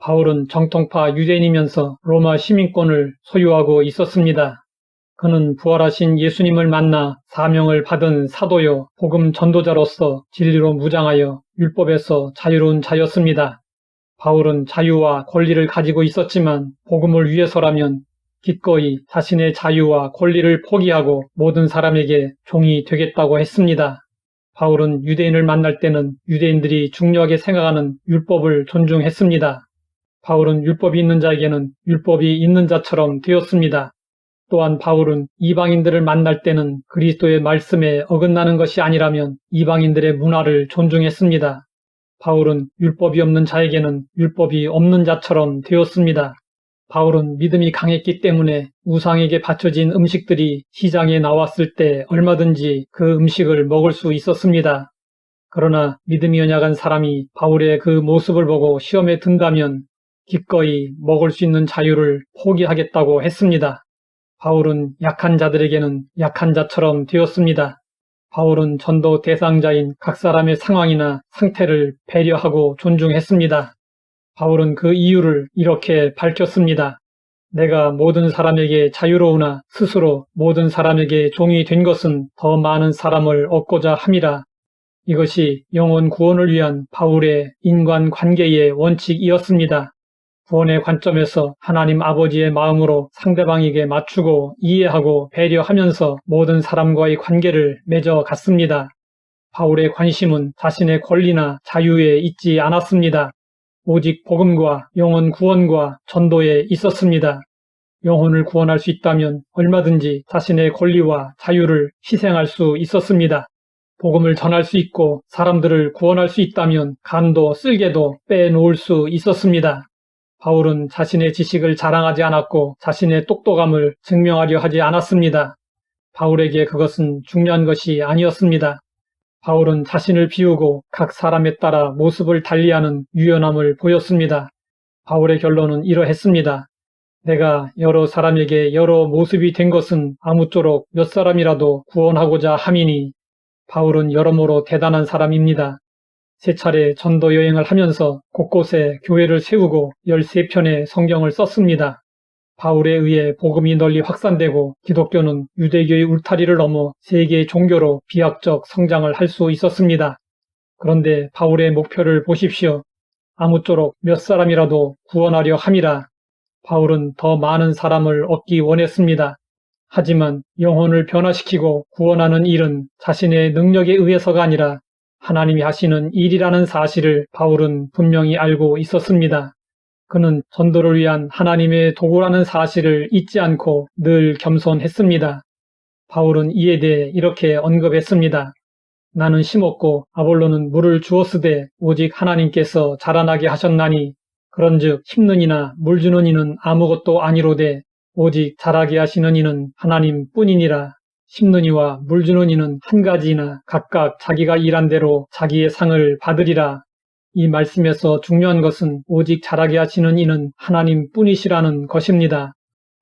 바울은 정통파 유대인이면서 로마 시민권을 소유하고 있었습니다. 그는 부활하신 예수님을 만나 사명을 받은 사도요 복음 전도자로서 진리로 무장하여 율법에서 자유로운 자였습니다. 바울은 자유와 권리를 가지고 있었지만 복음을 위해서라면 기꺼이 자신의 자유와 권리를 포기하고 모든 사람에게 종이 되겠다고 했습니다. 바울은 유대인을 만날 때는 유대인들이 중요하게 생각하는 율법을 존중했습니다. 바울은 율법이 있는 자에게는 율법이 있는 자처럼 되었습니다. 또한 바울은 이방인들을 만날 때는 그리스도의 말씀에 어긋나는 것이 아니라면 이방인들의 문화를 존중했습니다. 바울은 율법이 없는 자에게는 율법이 없는 자처럼 되었습니다. 바울은 믿음이 강했기 때문에 우상에게 바쳐진 음식들이 시장에 나왔을 때 얼마든지 그 음식을 먹을 수 있었습니다. 그러나 믿음이 연약한 사람이 바울의 그 모습을 보고 시험에 든다면 기꺼이 먹을 수 있는 자유를 포기하겠다고 했습니다. 바울은 약한 자들에게는 약한 자처럼 되었습니다. 바울은 전도 대상자인 각 사람의 상황이나 상태를 배려하고 존중했습니다. 바울은 그 이유를 이렇게 밝혔습니다. 내가 모든 사람에게 자유로우나 스스로 모든 사람에게 종이 된 것은 더 많은 사람을 얻고자 함이라. 이것이 영혼 구원을 위한 바울의 인간관계의 원칙이었습니다. 구원의 관점에서 하나님 아버지의 마음으로 상대방에게 맞추고 이해하고 배려하면서 모든 사람과의 관계를 맺어갔습니다. 바울의 관심은 자신의 권리나 자유에 있지 않았습니다. 오직 복음과 영혼 구원과 전도에 있었습니다. 영혼을 구원할 수 있다면 얼마든지 자신의 권리와 자유를 희생할 수 있었습니다. 복음을 전할 수 있고 사람들을 구원할 수 있다면 간도 쓸개도 빼놓을 수 있었습니다. 바울은 자신의 지식을 자랑하지 않았고 자신의 똑똑함을 증명하려 하지 않았습니다. 바울에게 그것은 중요한 것이 아니었습니다. 바울은 자신을 비우고 각 사람에 따라 모습을 달리하는 유연함을 보였습니다. 바울의 결론은 이러했습니다. 내가 여러 사람에게 여러 모습이 된 것은 아무쪼록 몇 사람이라도 구원하고자 함이니. 바울은 여러모로 대단한 사람입니다. 세 차례 전도 여행을 하면서 곳곳에 교회를 세우고 13편의 성경을 썼습니다. 바울에 의해 복음이 널리 확산되고 기독교는 유대교의 울타리를 넘어 세계 종교로 비약적 성장을 할 수 있었습니다. 그런데 바울의 목표를 보십시오. 아무쪼록 몇 사람이라도 구원하려 함이라. 바울은 더 많은 사람을 얻기 원했습니다. 하지만 영혼을 변화시키고 구원하는 일은 자신의 능력에 의해서가 아니라 하나님이 하시는 일이라는 사실을 바울은 분명히 알고 있었습니다. 그는 전도를 위한 하나님의 도구라는 사실을 잊지 않고 늘 겸손했습니다. 바울은 이에 대해 이렇게 언급했습니다. 나는 심었고 아볼로는 물을 주었으되 오직 하나님께서 자라나게 하셨나니 그런즉 심는 이나 물 주는 이는 아무것도 아니로되 오직 자라게 하시는 이는 하나님뿐이니라. 심는 이와 물 주는 이는 한 가지이나 각각 자기가 일한 대로 자기의 상을 받으리라. 이 말씀에서 중요한 것은 오직 자라게 하시는 이는 하나님뿐이시라는 것입니다.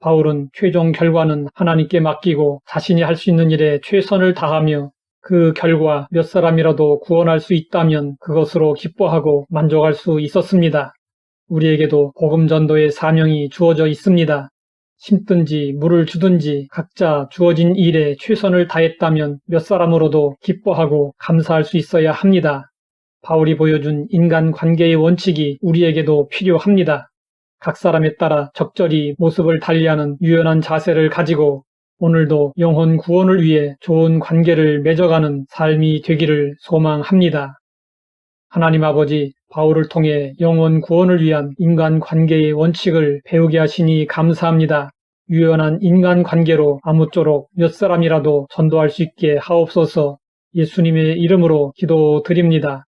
바울은 최종 결과는 하나님께 맡기고 자신이 할 수 있는 일에 최선을 다하며 그 결과 몇 사람이라도 구원할 수 있다면 그것으로 기뻐하고 만족할 수 있었습니다. 우리에게도 복음 전도의 사명이 주어져 있습니다. 심든지 물을 주든지 각자 주어진 일에 최선을 다했다면 몇 사람으로도 기뻐하고 감사할 수 있어야 합니다. 바울이 보여준 인간관계의 원칙이 우리에게도 필요합니다. 각 사람에 따라 적절히 모습을 달리하는 유연한 자세를 가지고 오늘도 영혼 구원을 위해 좋은 관계를 맺어가는 삶이 되기를 소망합니다. 하나님 아버지, 바울을 통해 영혼 구원을 위한 인간관계의 원칙을 배우게 하시니 감사합니다. 유연한 인간관계로 아무쪼록 몇 사람이라도 전도할 수 있게 하옵소서. 예수님의 이름으로 기도드립니다.